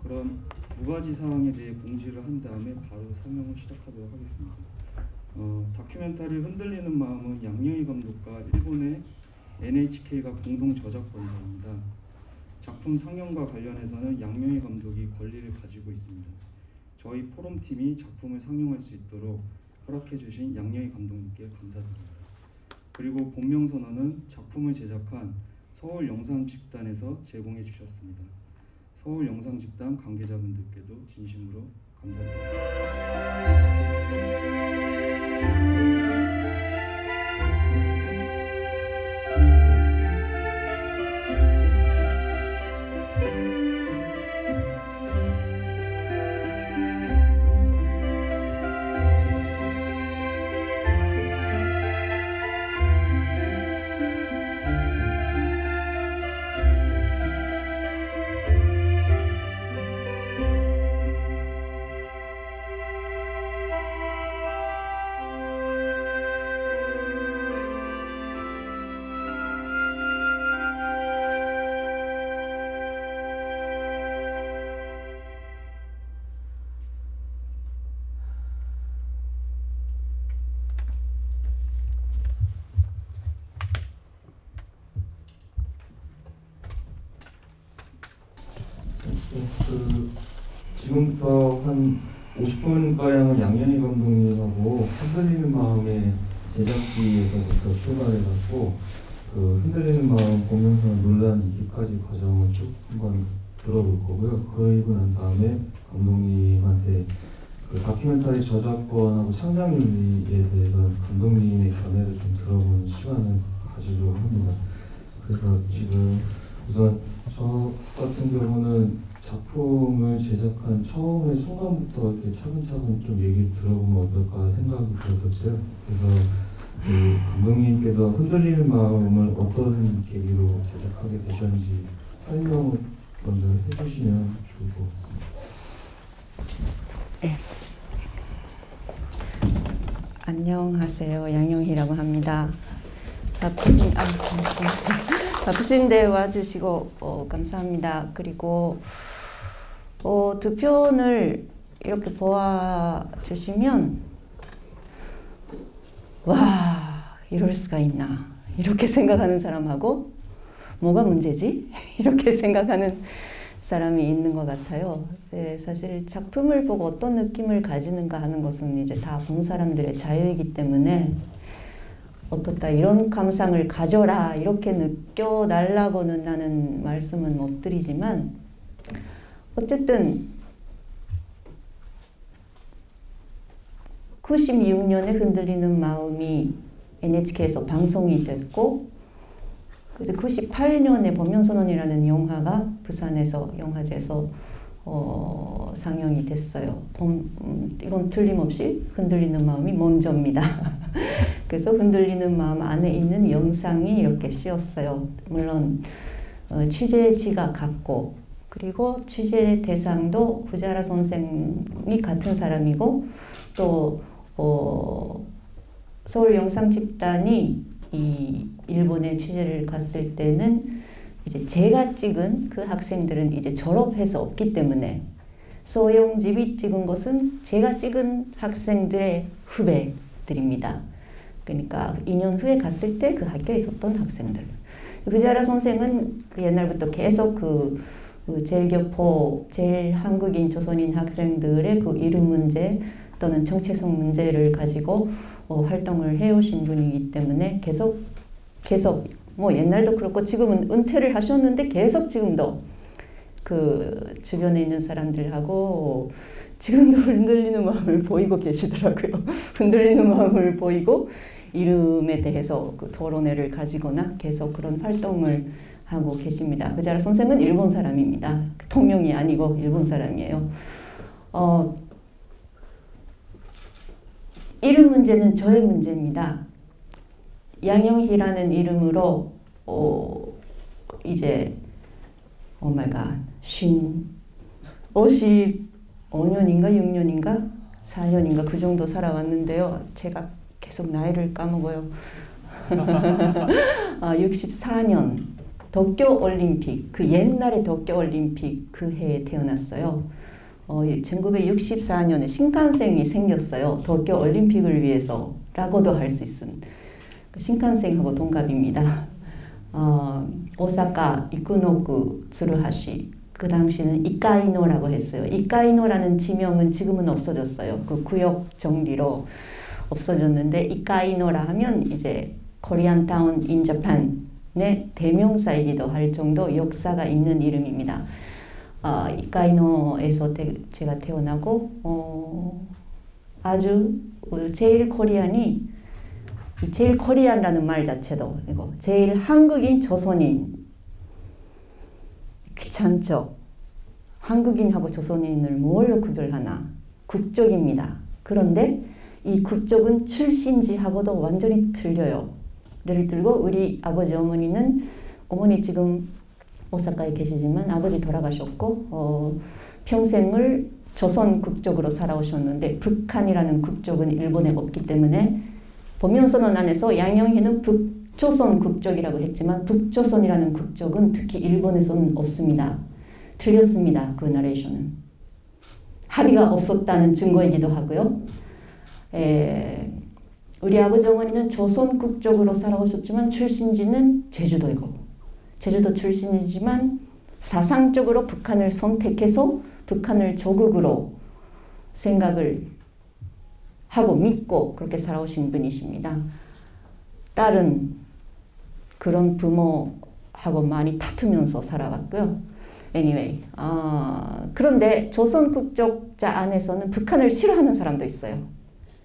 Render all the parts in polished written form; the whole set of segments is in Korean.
그런 두 가지 사항에 대해 공지를 한 다음에 바로 상영을 시작하도록 하겠습니다. 다큐멘터리 흔들리는 마음은 양녕희 감독과 일본의 NHK가 공동 저작권자입니다. 작품 상영과 관련해서는 양녕희 감독이 권리를 가지고 있습니다. 저희 포럼팀이 작품을 상영할 수 있도록 허락해 주신 양녕희 감독님께 감사드립니다. 그리고 본명선언은 작품을 제작한 서울영상집단에서 제공해 주셨습니다. 서울영상집단 관계자분들께도 진심으로 감사드립니다. 지금부터 한 50분가량을 양녕희 감독님하고 흔들리는 마음의 제작비에서부터 출발해갖고 그 흔들리는 마음 보면서 논란 이기까지 과정을 쭉 한번 들어볼 거고요. 그러고 난 다음에 감독님한테 그 다큐멘터리 저작권하고 창작윤리에 대해서 감독님의 견해를 좀 들어보는 시간을 가지려고 합니다. 그래서 지금 우선 저 같은 경우는 작품을 제작한 처음의 순간부터 이렇게 차근차근 좀 얘기 들어보면 어떨까 생각이 들었었어요. 그래서 그 감독님께서 흔들리는 마음을 어떤 계기로 제작하게 되셨는지 설명을 먼저 해주시면 좋을 것 같습니다. 네. 안녕하세요. 양녕희라고 합니다. 바쁘신데 와주시고 감사합니다. 그리고 두 편을 이렇게 보아주시면 와 이럴 수가 있나 이렇게 생각하는 사람하고 뭐가 문제지? 이렇게 생각하는 사람이 있는 것 같아요. 네, 사실 작품을 보고 어떤 느낌을 가지는가 하는 것은 이제 다 본 사람들의 자유이기 때문에 어떻다 이런 감상을 가져라 이렇게 느껴달라고는 나는 말씀은 못 드리지만 어쨌든 96년에 흔들리는 마음이 NHK에서 방송이 됐고 98년에 법명선언이라는 영화가 부산에서 영화제에서 상영이 됐어요. 이건 틀림없이 흔들리는 마음이 먼저입니다. 그래서 흔들리는 마음 안에 있는 영상이 이렇게 씌었어요. 물론 취재지가 같고 그리고 취재 대상도 후자라 선생이 같은 사람이고 또 서울영상집단이 이 일본에 취재를 갔을 때는 이제 제가 찍은 그 학생들은 이제 졸업해서 없기 때문에 소영집이 찍은 것은 제가 찍은 학생들의 후배들입니다. 그러니까 2년 후에 갔을 때 그 학교에 있었던 학생들. 후자라 선생은 그 옛날부터 계속 그 제일교포, 제일 한국인, 조선인 학생들의 그 이름 문제 또는 정체성 문제를 가지고 활동을 해오신 분이기 때문에 계속 뭐 옛날도 그렇고 지금은 은퇴를 하셨는데 계속 지금도 그 주변에 있는 사람들하고 지금도 흔들리는 마음을 보이고 계시더라고요. 흔들리는 마음을 보이고 이름에 대해서 그 토론회를 가지거나 계속 그런 활동을 하고 계십니다. 후자라 선생은 일본 사람입니다. 통명이 아니고 일본 사람이에요. 이름 문제는 저의 문제입니다. 양녕희라는 이름으로 이제 오마이갓 55년인가 6년인가 4년인가 그 정도 살아왔는데요. 제가 계속 나이를 까먹어요. 64년 도쿄올림픽, 그 옛날의 도쿄올림픽 그 해에 태어났어요. 1964년에 신칸센이 생겼어요. 도쿄올림픽을 위해서라고도 할 수 있는. 신칸센하고 동갑입니다. 오사카, 이쿠노쿠, 츠루하시. 그 당시는 이카이노라고 했어요. 이카이노라는 지명은 지금은 없어졌어요. 그 구역 정리로 없어졌는데, 이카이노라 하면 이제 코리안타운 인 자판의 대명사이기도 할 정도 역사가 있는 이름입니다. 이카이노에서 제가 태어나고, 아주 제일 코리안라는 말 자체도, 이거 제일 한국인 조선인, 귀찮죠? 한국인하고 조선인을 뭘로 구별하나? 국적입니다. 그런데 이 국적은 출신지하고도 완전히 틀려요. 예를 들고 우리 아버지 어머니 지금 오사카에 계시지만 아버지 돌아가셨고 평생을 조선 국적으로 살아오셨는데 북한이라는 국적은 일본에 없기 때문에 보면선언 안에서 양영희는 북조선 국적이라고 했지만 북조선이라는 국적은 특히 일본에서는 없습니다. 틀렸습니다. 그 나레이션은. 합의가 없었다는 증거이기도 하고요. 우리 아버지 어머니는 조선 국적으로 살아오셨지만 출신지는 제주도이고 제주도 출신이지만 사상적으로 북한을 선택해서 북한을 조국으로 생각을 하고 믿고 그렇게 살아오신 분이십니다. 딸은 그런 부모하고 많이 다투면서 살아왔고요. Anyway, 그런데 조선 국적자 안에서는 북한을 싫어하는 사람도 있어요.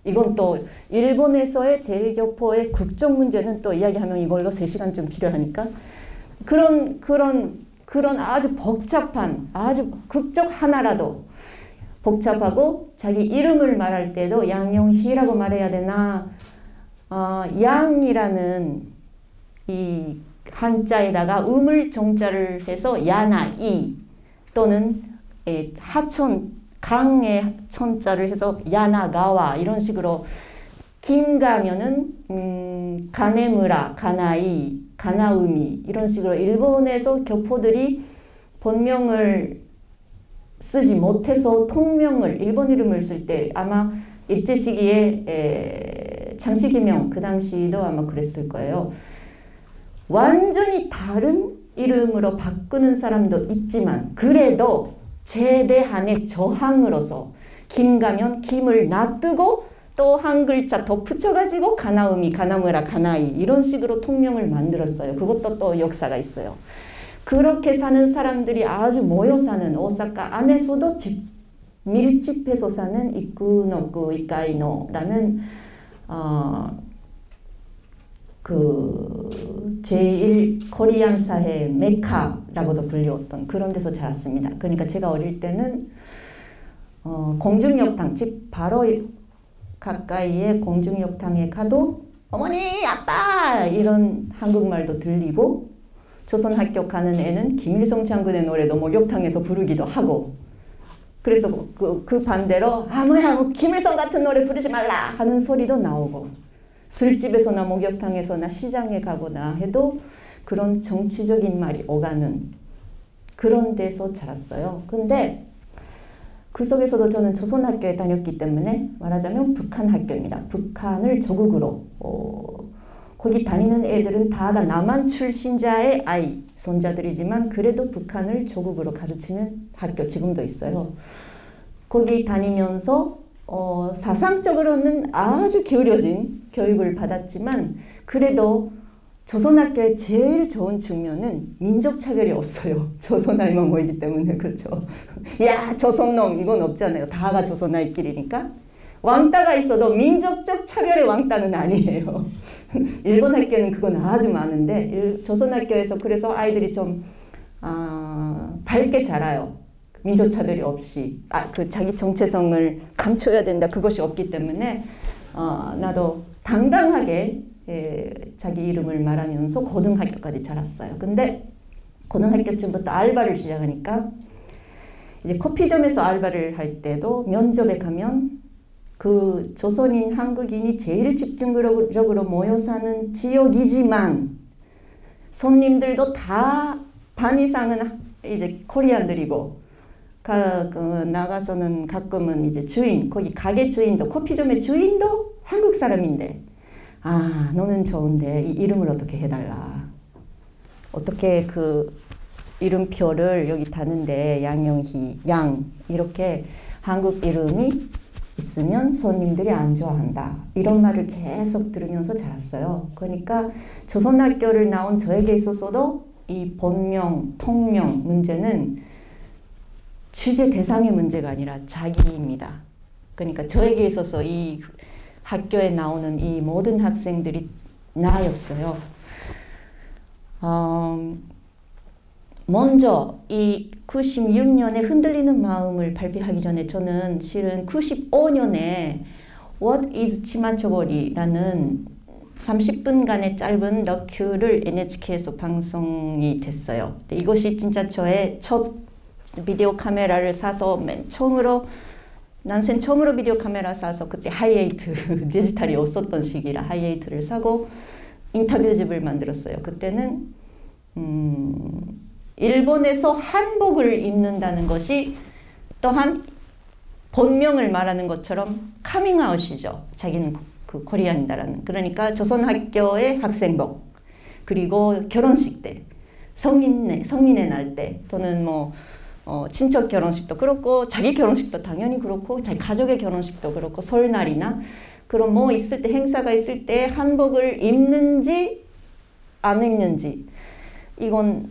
이건 또 일본에서의 제일교포의 국적 문제는 또 이야기하면 이걸로 3시간쯤 필요하니까 그런 아주 복잡한 아주 국적 하나라도 복잡하고 자기 이름을 말할 때도 양영희라고 말해야 되나 양이라는 이 한자에다가 음을 정자를 해서 야나이 또는 하천 강의 천자를 해서 야나가와 이런 식으로 김가면은 가네무라, 가나이, 가나우미 이런 식으로 일본에서 교포들이 본명을 쓰지 못해서 통명을 일본 이름을 쓸 때 아마 일제 시기에 장시기명 그 당시도 아마 그랬을 거예요. 완전히 다른 이름으로 바꾸는 사람도 있지만 그래도 최대한의 저항으로서 김가면 김을 놔두고 또 한 글자 더 붙여가지고 가나우미, 가나무라, 가나이 이런 식으로 통명을 만들었어요. 그것도 또 역사가 있어요. 그렇게 사는 사람들이 아주 모여 사는 오사카 안에서도 밀집해서 사는 이쿠노쿠 이카이노라는 그 제1 코리안 사회 메카라고도 불리웠던 그런 데서 자랐습니다. 그러니까 제가 어릴 때는 공중욕탕 집 바로 가까이에 공중욕탕에 가도 어머니 아빠 이런 한국말도 들리고 조선학교 가는 애는 김일성 장군의 노래도 목욕탕에서 부르기도 하고 그래서 그 반대로 뭐야 김일성 같은 노래 부르지 말라 하는 소리도 나오고 술집에서나 목욕탕에서나 시장에 가거나 해도 그런 정치적인 말이 오가는 그런 데서 자랐어요. 근데 그 속에서도 저는 조선학교에 다녔기 때문에 말하자면 북한 학교입니다. 북한을 조국으로 거기 다니는 애들은 다가 남한 출신자의 아이, 손자들이지만 그래도 북한을 조국으로 가르치는 학교 지금도 있어요. 거기 다니면서 사상적으로는 아주 기울여진 교육을 받았지만 그래도 조선학교의 제일 좋은 측면은 민족차별이 없어요. 조선아이만 모이기 때문에 그렇죠. 야 조선놈 이건 없잖아요. 다가 조선아이끼리니까. 왕따가 있어도 민족적 차별의 왕따는 아니에요. 일본 학교는 그건 아주 많은데 조선학교에서 그래서 아이들이 좀 밝게 자라요. 민족차별이 없이 그 자기 정체성을 감춰야 된다 그것이 없기 때문에 나도 당당하게 자기 이름을 말하면서 고등학교까지 자랐어요. 근데 고등학교쯤부터 알바를 시작하니까 이제 커피점에서 알바를 할 때도 면접에 가면 그 조선인 한국인이 제일 집중적으로 모여 사는 지역이지만 손님들도 다 반 이상은 이제 코리안들이고, 나가서는 가끔은 이제 주인, 거기 가게 주인도, 커피점의 주인도 한국 사람인데, 아, 너는 좋은데 이 이름을 어떻게 해달라. 어떻게 그 이름표를 여기 다는데 양영희, 양 이렇게 한국 이름이 있으면 손님들이 안 좋아한다. 이런 말을 계속 들으면서 자랐어요. 그러니까 조선학교를 나온 저에게 있어서도 이 본명, 통명 문제는 취재 대상의 문제가 아니라 자기입니다. 그러니까 저에게 있어서 이 학교에 나오는 이 모든 학생들이 나였어요. 먼저 이 96년에 흔들리는 마음을 발표하기 전에 저는 실은 95년에 What is 치마초거리라는 30분간의 짧은 너큐를 NHK에서 방송이 됐어요. 이것이 진짜 저의 첫 비디오 카메라를 사서 맨 처음으로 난생 처음으로 비디오 카메라 사서 그때 하이에이트 디지털이 없었던 시기라 하이에이트를 사고 인터뷰집을 만들었어요. 그때는 일본에서 한복을 입는다는 것이 또한 본명을 말하는 것처럼 카밍아웃이죠. 자기는 그 코리안이다라는. 그러니까 조선학교의 학생복, 그리고 결혼식 때, 성인의 날 때, 또는 뭐 친척 결혼식도 그렇고 자기 결혼식도 당연히 그렇고 자기 가족의 결혼식도 그렇고 설날이나 그런 뭐 있을 때 행사가 있을 때 한복을 입는지 안 입는지 이건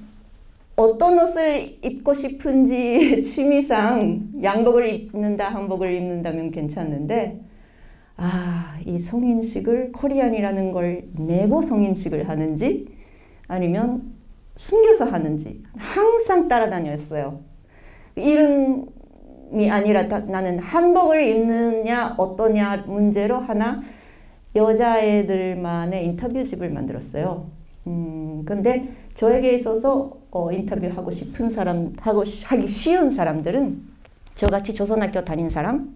어떤 옷을 입고 싶은지 취미상 양복을 입는다 한복을 입는다면 괜찮은데 이 성인식을 코리안이라는 걸 내고 성인식을 하는지 아니면 숨겨서 하는지 항상 따라다녔어요. 이름이 아니라 나는 한복을 입느냐 어떠냐 문제로 하나 여자애들만의 인터뷰집을 만들었어요. 근데 저에게 있어서 인터뷰하고 싶은 사람, 하기 쉬운 사람들은 저같이 조선학교 다닌 사람,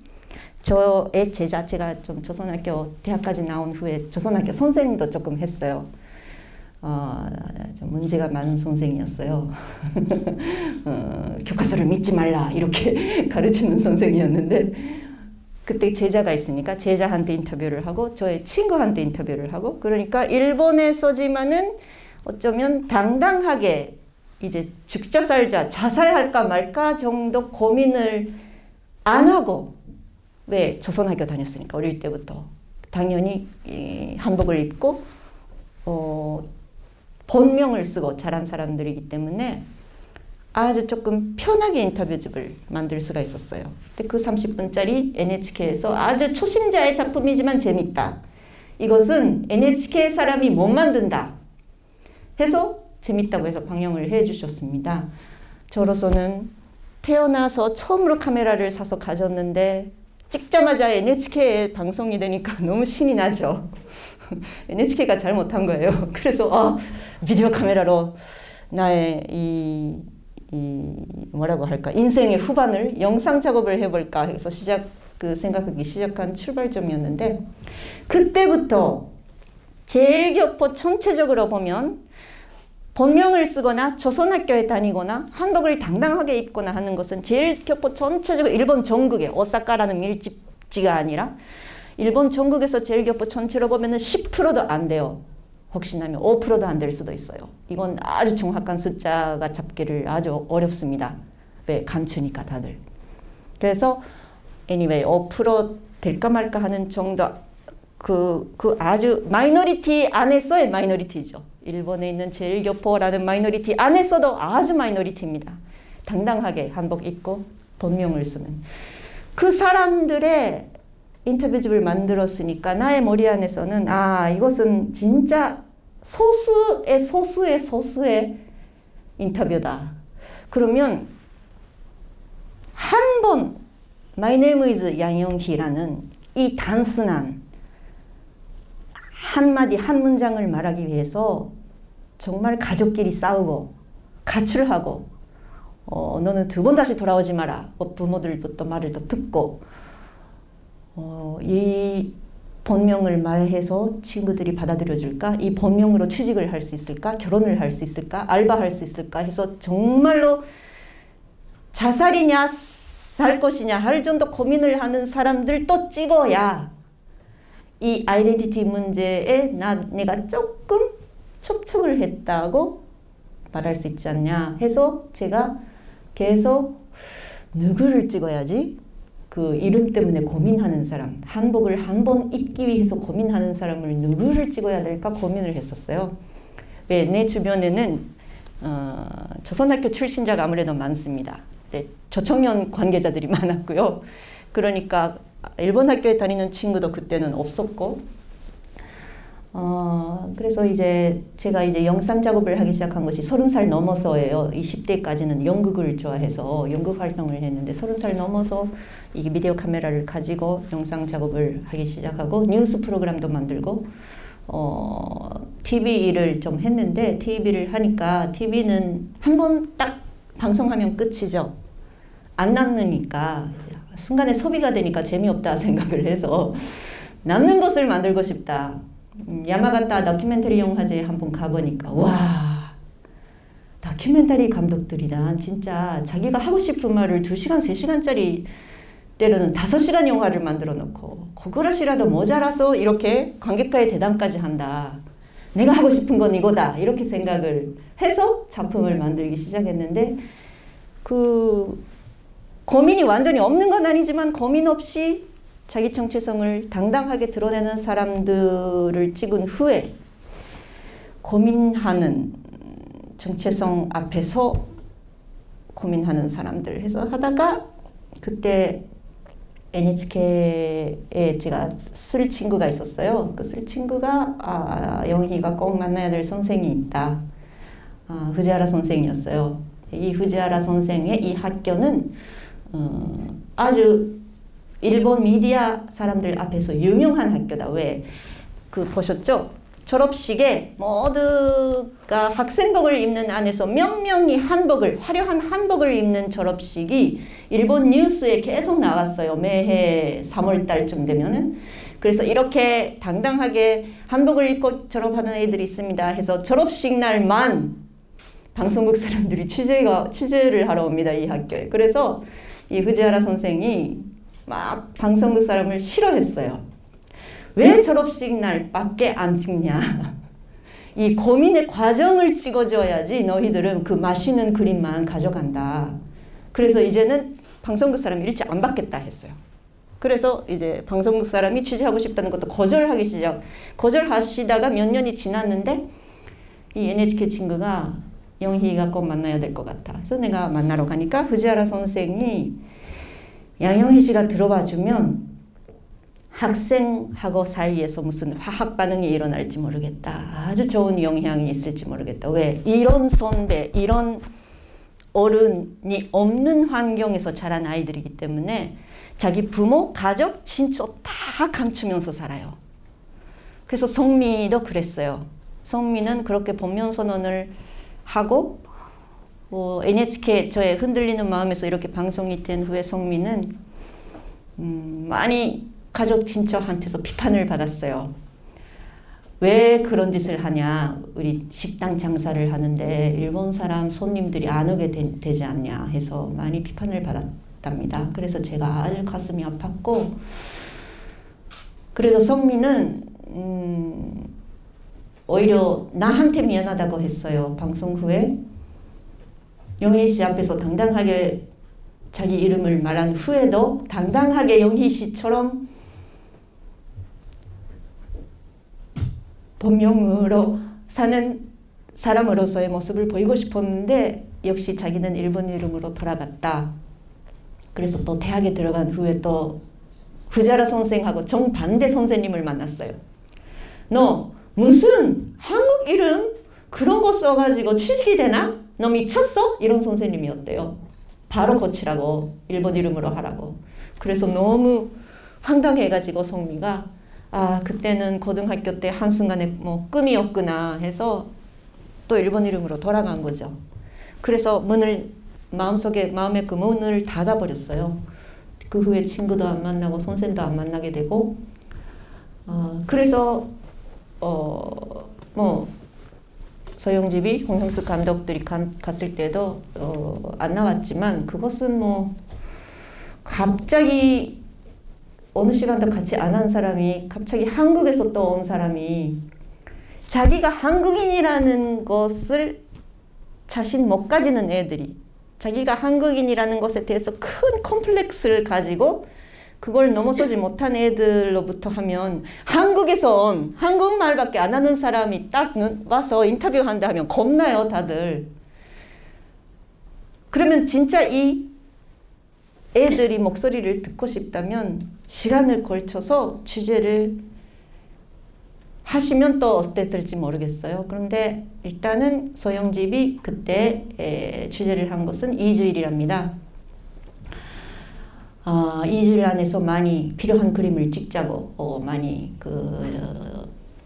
저의 제자, 제가 좀 조선학교 대학까지 나온 후에 조선학교 선생님도 조금 했어요. 좀 문제가 많은 선생이었어요. 교과서를 믿지 말라 이렇게 가르치는 선생이었는데 그때 제자가 있으니까 제자한테 인터뷰를 하고 저의 친구한테 인터뷰를 하고 그러니까 일본에서지만은 어쩌면 당당하게 이제 죽자 살자 자살할까 말까 정도 고민을 안 하고 왜 조선학교 다녔으니까 어릴 때부터 당연히 한복을 입고 본명을 쓰고 자란 사람들이기 때문에 아주 조금 편하게 인터뷰집을 만들 수가 있었어요. 근데 그 30분짜리 NHK에서 아주 초심자의 작품이지만 재밌다. 이것은 NHK 사람이 못 만든다. 해서 재밌다고 해서 방영을 해 주셨습니다. 저로서는 태어나서 처음으로 카메라를 사서 가졌는데 찍자마자 NHK에 방송이 되니까 너무 신이 나죠. NHK가 잘못한 거예요. 그래서 비디오 카메라로 나의 이 뭐라고 할까 인생의 후반을 영상 작업을 해볼까 해서 생각하기 시작한 출발점이었는데 그때부터 제일교포 전체적으로 보면 본명을 쓰거나 조선학교에 다니거나 한복을 당당하게 입거나 하는 것은 제일교포 전체적으로 일본 전국에 오사카라는 밀집지가 아니라 일본 전국에서 제일교포 전체로 보면 10%도 안 돼요. 혹시나면 5%도 안 될 수도 있어요. 이건 아주 정확한 숫자가 잡기를 아주 어렵습니다. 왜? 감추니까 다들. 그래서 anyway 5% 될까 말까 하는 정도 그 아주 마이너리티 안에서의 마이너리티죠. 일본에 있는 제일교포라는 마이너리티 안에서도 아주 마이너리티입니다. 당당하게 한복 입고 본명을 쓰는 그 사람들의 인터뷰집을 만들었으니까 나의 머리 안에서는 이것은 진짜 소수의 인터뷰다. 그러면 한 번 My name is 양영희라는 이 단순한 한마디 한 문장을 말하기 위해서 정말 가족끼리 싸우고 가출하고 너는 2번 다시 돌아오지 마라. 부모들부터 말을 더 듣고 이 본명을 말해서 친구들이 받아들여줄까? 이 본명으로 취직을 할 수 있을까? 결혼을 할 수 있을까? 알바할 수 있을까? 해서 정말로 자살이냐 살 것이냐 할 정도 고민을 하는 사람들도 찍어야 이 아이덴티티 문제에 내가 조금 촉촉을 했다고 말할 수 있지 않냐 해서 제가 계속 누구를 찍어야지? 그 이름 때문에 고민하는 사람, 한복을 한 번 입기 위해서 고민하는 사람을 누구를 찍어야 될까 고민을 했었어요. 왜? 내 주변에는 조선학교 출신자가 아무래도 많습니다. 네, 저청년 관계자들이 많았고요. 그러니까 일본 학교에 다니는 친구도 그때는 없었고, 그래서 이제 제가 이제 영상 작업을 하기 시작한 것이 30살 넘어서예요. 20대까지는 연극을 좋아해서 연극 활동을 했는데 30살 넘어서 이게 비디오 카메라를 가지고 영상 작업을 하기 시작하고 뉴스 프로그램도 만들고 TV를 좀 했는데 TV를 하니까 TV는 한 번 딱 방송하면 끝이죠. 안 남으니까 순간에 소비가 되니까 재미없다 생각을 해서 남는 것을 만들고 싶다. 야마가타 다큐멘터리 영화제에 한번 가보니까 와, 다큐멘터리 감독들이란 진짜 자기가 하고 싶은 말을 2시간, 3시간짜리 때로는 5시간 영화를 만들어 놓고 그것이라도 모자라서 이렇게 관객과의 대담까지 한다. 내가 하고 싶은 건 이거다. 이렇게 생각을 해서 작품을 만들기 시작했는데 그 고민이 완전히 없는 건 아니지만 고민 없이 자기 정체성을 당당하게 드러내는 사람들을 찍은 후에 고민하는 정체성 앞에서 고민하는 사람들 해서 하다가 그때 NHK에 제가 술 친구가 있었어요. 그 술 친구가 영희가 꼭 만나야 될 선생이 있다. 후지하라 선생이었어요. 이 후지하라 선생의 이 학교는 아주 일본 미디어 사람들 앞에서 유명한 학교다. 왜? 그 보셨죠? 졸업식에 모두가 학생복을 입는 안에서 명명히 한복을, 화려한 한복을 입는 졸업식이 일본 뉴스에 계속 나왔어요. 매해 3월 달쯤 되면은. 그래서 이렇게 당당하게 한복을 입고 졸업하는 애들이 있습니다 해서 졸업식 날만 방송국 사람들이 취재를 하러 옵니다. 이 학교에. 그래서 이 후지하라 선생이 막 방송국 사람을 싫어했어요. 왜 졸업식 날밖에 안 찍냐. 이 고민의 과정을 찍어줘야지 너희들은 그 맛있는 그림만 가져간다. 그래서 이제는 방송국 사람이 일찍 안 받겠다 했어요. 그래서 이제 방송국 사람이 취재하고 싶다는 것도 거절하시다가 몇 년이 지났는데 이 NHK 친구가 영희가 꼭 만나야 될 것 같아. 그래서 내가 만나러 가니까 후지하라 선생이 양영희 씨가 들어봐 주면 학생하고 사이에서 무슨 화학 반응이 일어날지 모르겠다. 아주 좋은 영향이 있을지 모르겠다. 왜? 이런 선배, 이런 어른이 없는 환경에서 자란 아이들이기 때문에 자기 부모, 가족, 친척 다 감추면서 살아요. 그래서 성미도 그랬어요. 성미는 그렇게 본명 선언을 하고 NHK 저의 흔들리는 마음에서 이렇게 방송이 된 후에 성미는 많이 가족 친척한테서 비판을 받았어요. 왜 그런 짓을 하냐. 우리 식당 장사를 하는데 일본 사람 손님들이 안 오게 되지 않냐 해서 많이 비판을 받았답니다. 그래서 제가 아주 가슴이 아팠고 그래서 성미는 오히려 나한테 미안하다고 했어요. 방송 후에 영희 씨 앞에서 당당하게 자기 이름을 말한 후에도 당당하게 영희 씨처럼 본명으로 사는 사람으로서의 모습을 보이고 싶었는데 역시 자기는 일본 이름으로 돌아갔다. 그래서 또 대학에 들어간 후에 또 후지하라 선생하고 정반대 선생님을 만났어요. 너 무슨 한국 이름 그런 거 써가지고 취직이 되나? 너 미쳤어? 이런 선생님이었대요. 바로 고치라고 일본 이름으로 하라고. 그래서 너무 황당해가지고 성미가 그때는 고등학교 때 한순간에 뭐 꿈이었구나 해서 또 일본 이름으로 돌아간 거죠. 그래서 마음의 그 문을 닫아버렸어요. 그 후에 친구도 안 만나고 선생도 안 만나게 되고 그래서 뭐 서영집이 홍형숙 감독들이 갔을 때도 안 나왔지만 그것은 뭐 갑자기 어느 시간도 같이 안 한 사람이 갑자기 한국에서 또 온 사람이 자기가 한국인이라는 것을 자신 못 가지는 애들이 자기가 한국인이라는 것에 대해서 큰 컴플렉스를 가지고 그걸 넘어서지 못한 애들로부터 하면 한국에서 온 한국말밖에 안 하는 사람이 딱 와서 인터뷰한다 하면 겁나요, 다들. 그러면 진짜 이 애들이 목소리를 듣고 싶다면 시간을 걸쳐서 취재를 하시면 또 어땠을지 모르겠어요. 그런데 일단은 서영집이 그때 취재를 한 것은 2주일이랍니다. 2주일 안에서 많이 필요한 그림을 찍자고 많이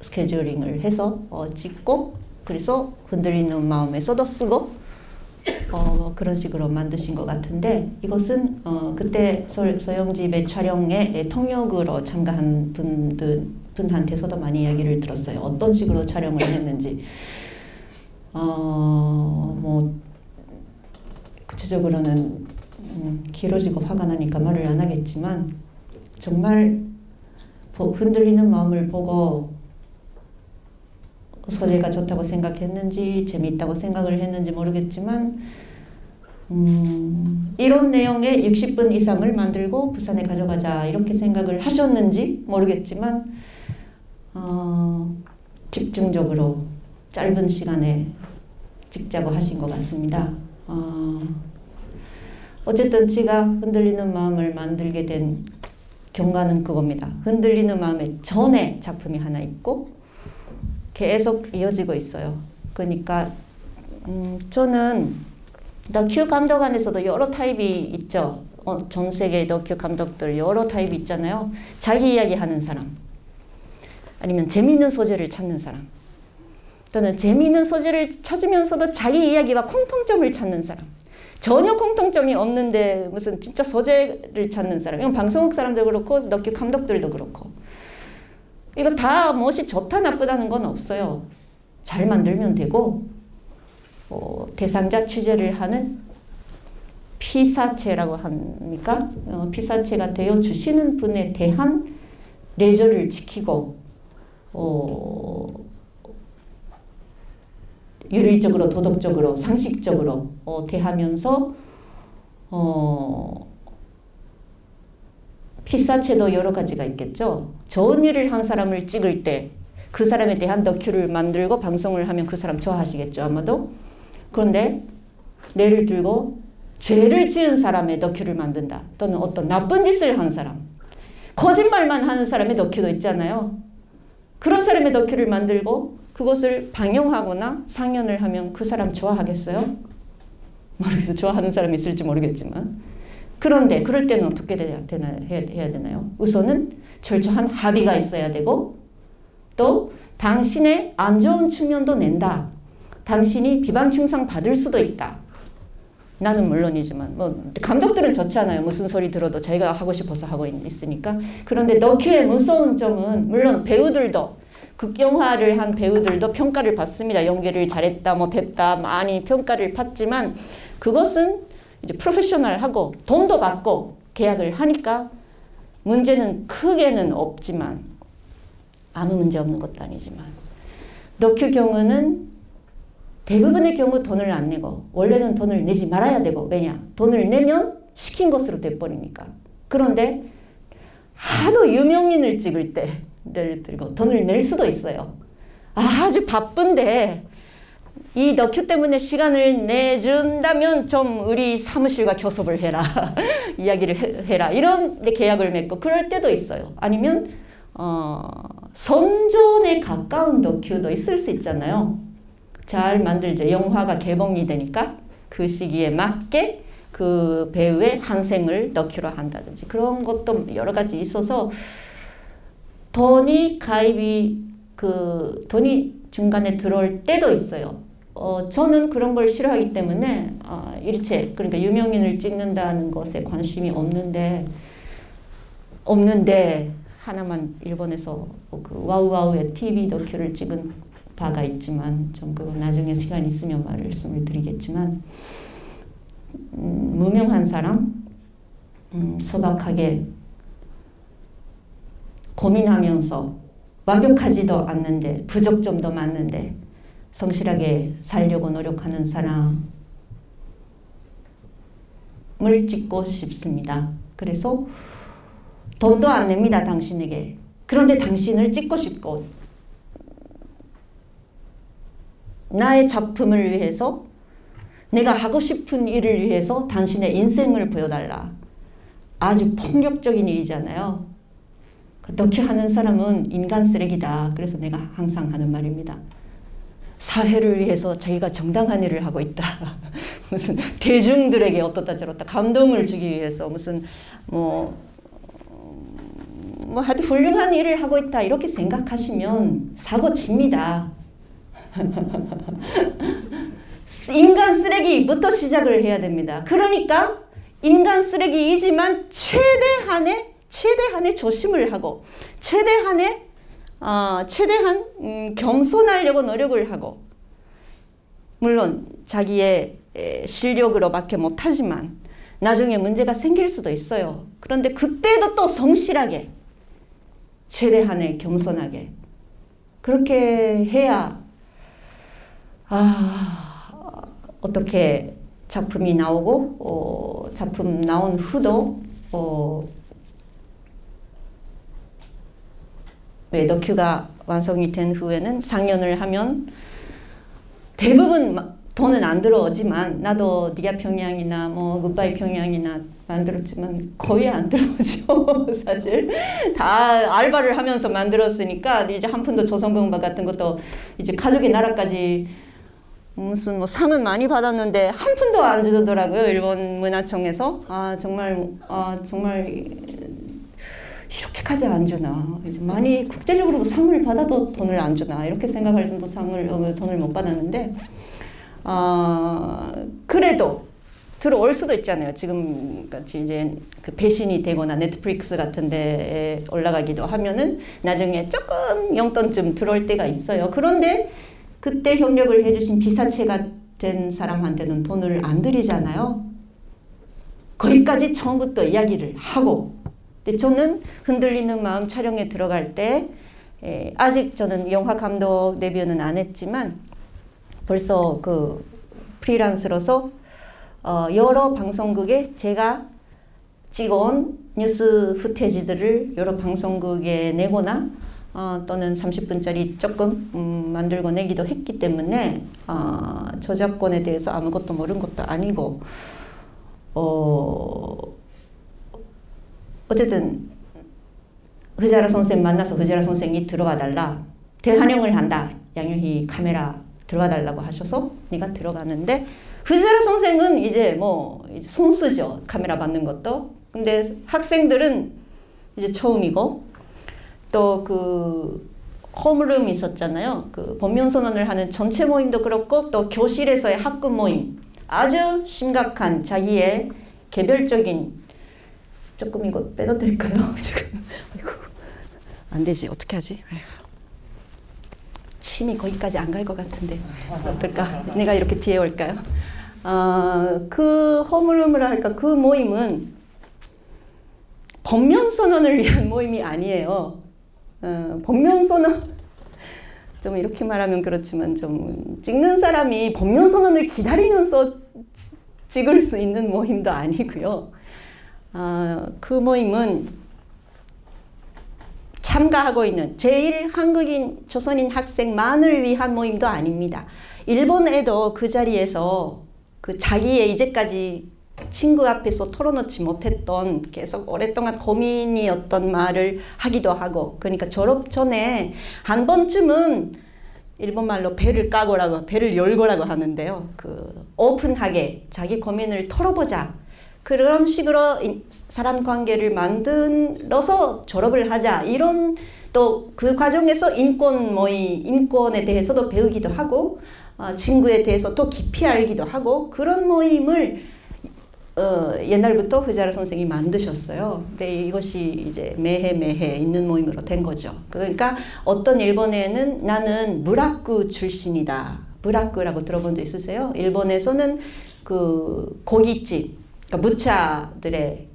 스케줄링을 해서 찍고 그래서 흔들리는 마음에서도 쓰고 그런 식으로 만드신 것 같은데 이것은 그때 서영집의 촬영에 통역으로 참가한 분한테서도 많이 이야기를 들었어요. 어떤 식으로 촬영을 했는지 뭐 구체적으로는 길어지고 화가 나니까 말을 안 하겠지만 정말 흔들리는 마음을 보고 소재가 좋다고 생각했는지 재미있다고 생각을 했는지 모르겠지만 이런 내용의 60분 이상을 만들고 부산에 가져가자 이렇게 생각을 하셨는지 모르겠지만 집중적으로 짧은 시간에 찍자고 하신 것 같습니다. 어쨌든 제가 흔들리는 마음을 만들게 된 경과는 그겁니다. 흔들리는 마음의 전에 작품이 하나 있고 계속 이어지고 있어요. 그러니까 저는 다큐 감독 안에서도 여러 타입이 있죠. 전 세계 다큐 감독들 여러 타입이 있잖아요. 자기 이야기 하는 사람 아니면 재미있는 소재를 찾는 사람 또는 재미있는 소재를 찾으면서도 자기 이야기와 공통점을 찾는 사람 전혀 공통점이 없는데 무슨 진짜 소재를 찾는 사람 이건 방송국 사람도 그렇고 다큐 감독들도 그렇고 이거 다 무엇이 좋다 나쁘다는 건 없어요. 잘 만들면 되고 대상자 취재를 하는 피사체라고 합니까? 피사체가 되어 주시는 분에 대한 레저를 지키고 윤리적으로 도덕적으로 상식적으로 대하면서 피사체도 여러 가지가 있겠죠. 좋은 일을 한 사람을 찍을 때 그 사람에 대한 다큐를 만들고 방송을 하면 그 사람 좋아하시겠죠, 아마도. 그런데 예를 들고 죄를 지은 사람의 다큐를 만든다. 또는 어떤 나쁜 짓을 한 사람, 거짓말만 하는 사람의 다큐도 있잖아요. 그런 사람의 다큐를 만들고 그것을 방영하거나 상연을 하면 그 사람 좋아하겠어요? 모르겠어요. 좋아하는 사람이 있을지 모르겠지만. 그런데 그럴 때는 어떻게 해야 되나요? 우선은 철저한 합의가 있어야 되고 또 당신의 안 좋은 측면도 낸다. 당신이 비방 충성 받을 수도 있다. 나는 물론이지만 뭐 감독들은 좋잖아요. 무슨 소리 들어도 자기가 하고 싶어서 하고 있으니까. 그런데 다큐의 무서운 점은 물론 배우들도 극영화를 한 배우들도 평가를 받습니다. 연기를 잘했다, 못했다 많이 평가를 받지만 그것은 이제 프로페셔널하고 돈도 받고 계약을 하니까 문제는 크게는 없지만 아무 문제 없는 것도 아니지만 다큐 경우는 대부분의 경우 돈을 안 내고 원래는 돈을 내지 말아야 되고 왜냐? 돈을 내면 시킨 것으로 돼버리니까. 그런데 하도 유명인을 찍을 때 예를 들고 돈을 낼 수도 있어요. 아주 바쁜데 이 다큐 때문에 시간을 내준다면 좀 우리 사무실과 교섭을 해라. 이야기를 해라. 이런 계약을 맺고 그럴 때도 있어요. 아니면 선전에 가까운 다큐도 있을 수 있잖아요. 잘 만들죠. 영화가 개봉이 되니까 그 시기에 맞게 그 배우의 한 생을 다큐로 한다든지 그런 것도 여러 가지 있어서 돈이 중간에 들어올 때도 있어요. 저는 그런 걸 싫어하기 때문에 일체 그러니까 유명인을 찍는다는 것에 관심이 없는데 하나만 일본에서 그 와우와우의 TV 다큐를 찍은 바가 있지만 좀 그거 나중에 시간 있으면 말씀을 드리겠지만 무명한 사람 소박하게 고민하면서 완벽하지도 않는데 부족점도 많은데 성실하게 살려고 노력하는 사람을 찍고 싶습니다. 그래서 돈도 안 냅니다, 당신에게. 그런데 당신을 찍고 싶고 나의 작품을 위해서 내가 하고 싶은 일을 위해서 당신의 인생을 보여달라. 아주 폭력적인 일이잖아요. 다큐 하는 사람은 인간 쓰레기다. 그래서 내가 항상 하는 말입니다. 사회를 위해서 자기가 정당한 일을 하고 있다. 무슨 대중들에게 어떻다 저렇다 감동을 주기 위해서 무슨 하여튼 훌륭한 일을 하고 있다 이렇게 생각하시면 사고 칩니다. 인간 쓰레기부터 시작을 해야 됩니다. 그러니까 인간 쓰레기이지만 최대한의 조심을 하고 최대한 겸손하려고 노력을 하고 물론 자기의 실력으로밖에 못하지만 나중에 문제가 생길 수도 있어요. 그런데 그때도 또 성실하게 최대한의 겸손하게 그렇게 해야 어떻게 작품이 나오고 작품 나온 후도 다큐가 완성이 된 후에는 상연을 하면 대부분 돈은 안 들어오지만 나도 네가 평양이나 굿바이 평양이나 만들었지만 거의 안 들어오죠. 사실 다 알바를 하면서 만들었으니까 이제 한 푼도 조선공방 같은 것도 이제 가족의 나라까지 무슨 상은 많이 받았는데 한 푼도 안 주더라고요. 일본 문화청에서 정말 이렇게까지 안 주나. 많이 국제적으로도 상을 받아도 돈을 안 주나. 이렇게 생각할 정도 돈을 못 받았는데, 그래도 들어올 수도 있잖아요. 지금 같이 이제 그 배신이 되거나 넷플릭스 같은 데에 올라가기도 하면은 나중에 조금 용돈쯤 들어올 때가 있어요. 그런데 그때 협력을 해주신 피사체가 된 사람한테는 돈을 안 드리잖아요. 거기까지 처음부터 이야기를 하고 근데 저는 흔들리는 마음 촬영에 들어갈 때 아직 저는 영화 감독 데뷔는 안 했지만 벌써 그 프리랜서로서 여러 방송국에 제가 찍어온 뉴스 후테지들을 여러 방송국에 내거나 또는 30분짜리 조금 만들고 내기도 했기 때문에 저작권에 대해서 아무것도 모르는 것도 아니고 어쨌든 흐자라 선생 만나서 흐자라 선생이 들어와 달라. 대환영을 한다. 양효희 카메라 들어와 달라고 하셔서 내가 들어가는데 흐자라 선생은 이제 이제 손쓰죠. 카메라 받는 것도. 근데 학생들은 이제 처음이고 또 그 홈룸 있었잖아요. 그 법면선언을 하는 전체 모임도 그렇고 또 교실에서의 학급 모임 아주 심각한 자기의 개별적인 조금 이거 빼도 될까요? 지금 아이고 안 되지 어떻게 하지? 아이고. 침이 거기까지 안 갈 것 같은데 어떨까? 내가 이렇게 뒤에 올까요? 그 홈룸을 할까? 그 모임은 법면선언을 위한 모임이 아니에요. 법면선언 좀 이렇게 말하면 그렇지만 좀 찍는 사람이 법면선언을 기다리면서 찍을 수 있는 모임도 아니고요. 그 모임은 참가하고 있는 제1 한국인 조선인 학생만을 위한 모임도 아닙니다. 일본에도 그 자리에서 그 자기의 이제까지 친구 앞에서 털어놓지 못했던 계속 오랫동안 고민이었던 말을 하기도 하고 그러니까 졸업 전에 한 번쯤은 일본말로 배를 까고라고 배를 열고라고 하는데요. 그 오픈하게 자기 고민을 털어보자. 그런 식으로 사람 관계를 만들어서 졸업을 하자. 이런 또 그 과정에서 인권 모임, 인권에 대해서도 배우기도 하고 친구에 대해서 더 깊이 알기도 하고 그런 모임을 옛날부터 흐자라 선생이 만드셨어요. 근데 이것이 이제 매해 있는 모임으로 된 거죠. 그러니까 어떤 일본에는 나는 무라쿠 출신이다. 무라쿠라고 들어본 적 있으세요? 일본에서는 그 고깃집, 그러니까 무차들의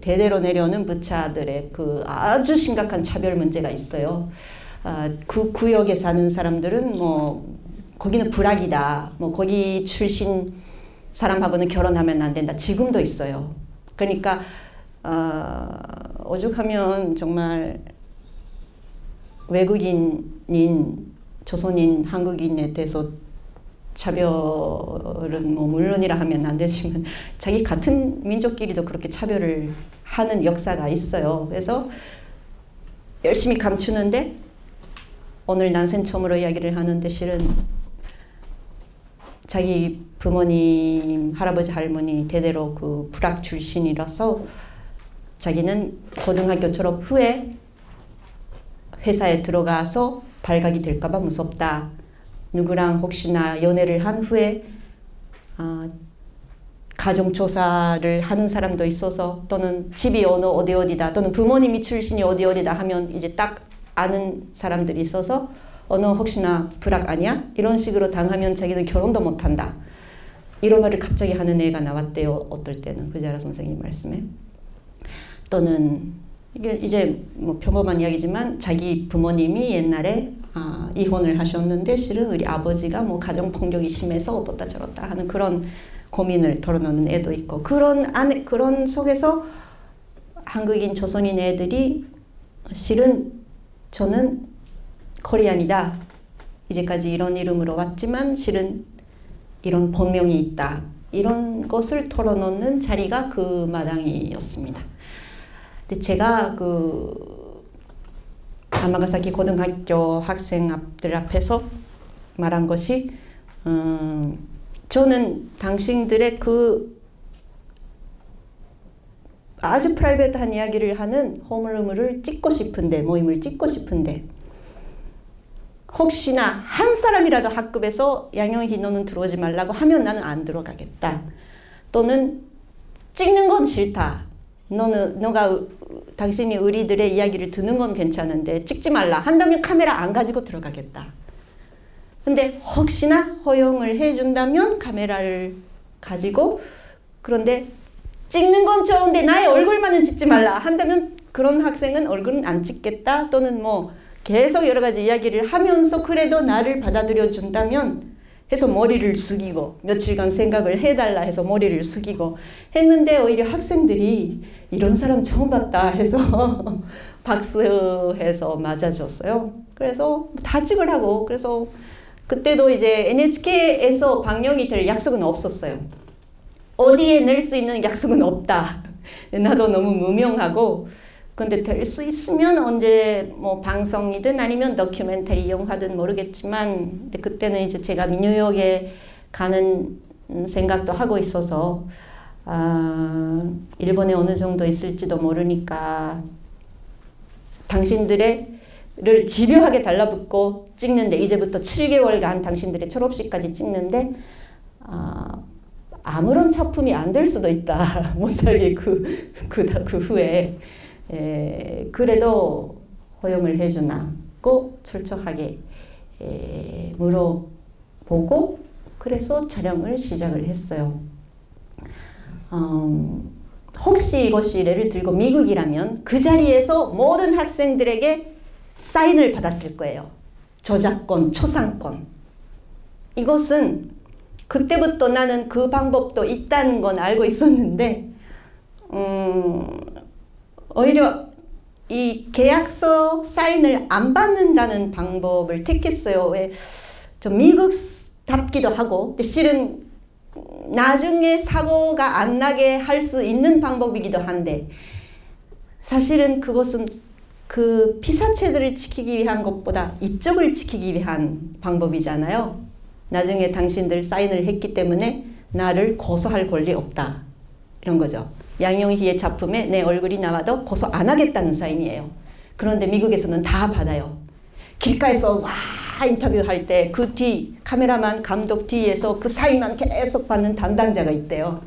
대대로 내려오는 무차들의 그 아주 심각한 차별 문제가 있어요. 그 구역에 사는 사람들은 뭐 거기는 불악이다. 뭐 거기 출신 사람하고는 결혼하면 안 된다. 지금도 있어요. 그러니까 오죽하면 정말 외국인인 조선인 한국인에 대해서 차별은 뭐 물론이라 하면 안 되지만 자기 같은 민족끼리도 그렇게 차별을 하는 역사가 있어요. 그래서 열심히 감추는데 오늘 난생 처음으로 이야기를 하는데 실은 자기 부모님, 할아버지, 할머니 대대로 그 불악 출신이라서 자기는 고등학교 졸업 후에 회사에 들어가서 발각이 될까봐 무섭다. 누구랑 혹시나 연애를 한 후에 가정조사를 하는 사람도 있어서 또는 집이 어디다 또는 부모님이 출신이 어디다 하면 이제 딱 아는 사람들이 있어서 너 혹시나 불악 아니야? 이런 식으로 당하면 자기는 결혼도 못한다. 이런 말을 갑자기 하는 애가 나왔대요. 어떨 때는 흐자라 선생님 말씀에. 또는 이게 이제 뭐 평범한 이야기지만 자기 부모님이 옛날에 이혼을 하셨는데 실은 우리 아버지가 뭐 가정폭력이 심해서 어떻다 저렇다 하는 그런 고민을 털어놓는 애도 있고 그런 속에서 한국인 조선인 애들이 실은 저는 코리안이다. 이제까지 이런 이름으로 왔지만 실은 이런 본명이 있다. 이런 것을 털어놓는 자리가 그 마당이었습니다. 근데 제가 그 야마가사키 고등학교 학생들 앞에서 말한 것이 저는 당신들의 그 아주 프라이빗한 이야기를 하는 홈룸을 찍고 싶은데 모임을 찍고 싶은데 혹시나 한 사람이라도 학급에서 양영희 너는 들어오지 말라고 하면 나는 안 들어가겠다. 또는 찍는 건 싫다. 당신이 우리들의 이야기를 듣는 건 괜찮은데 찍지 말라 한다면 카메라 안 가지고 들어가겠다. 근데 혹시나 허용을 해준다면 카메라를 가지고 그런데 찍는 건 좋은데 나의 얼굴만은 찍지 말라 한다면 그런 학생은 얼굴은 안 찍겠다. 또는 뭐 계속 여러 가지 이야기를 하면서 그래도 나를 받아들여 준다면 해서 머리를 숙이고 며칠간 생각을 해달라 해서 머리를 숙이고 했는데 오히려 학생들이 이런 사람 처음 봤다 해서 박수해서 맞아줬어요. 그래서 다 찍으라고. 그래서 그때도 이제 NHK에서 방영이 될 약속은 없었어요. 어디에 낼 수 있는 약속은 없다. 나도 너무 무명하고 근데 될 수 있으면 언제 뭐 방송이든 아니면 다큐멘터리 영화든 모르겠지만 근데 그때는 이제 제가 뉴욕에 가는 생각도 하고 있어서 일본에 어느 정도 있을지도 모르니까 당신들을 집요하게 달라붙고 찍는데 이제부터 7개월간 당신들의 졸업식까지 찍는데 아무런 작품이 안 될 수도 있다. 못 살게 그 후에 그래도 허용을 해주나고 철저하게 물어보고 그래서 촬영을 시작을 했어요. 혹시 이것이 예를 들고 미국이라면 그 자리에서 모든 학생들에게 사인을 받았을 거예요. 저작권, 초상권. 이것은 그때부터 나는 그 방법도 있다는 건 알고 있었는데 오히려 이 계약서 사인을 안 받는다는 방법을 택했어요. 왜? 좀 미국답기도 하고 실은 나중에 사고가 안 나게 할 수 있는 방법이기도 한데 사실은 그것은 그 피사체들을 지키기 위한 것보다 이쪽을 지키기 위한 방법이잖아요. 나중에 당신들 사인을 했기 때문에 나를 고소할 권리 없다. 이런 거죠. 양영희의 작품에 내 얼굴이 나와도 고소 안 하겠다는 사인이에요. 그런데 미국에서는 다 받아요. 길가에서 와 인터뷰할 때 그 뒤 카메라만 감독 뒤에서 그 사인만 계속 받는 담당자가 있대요.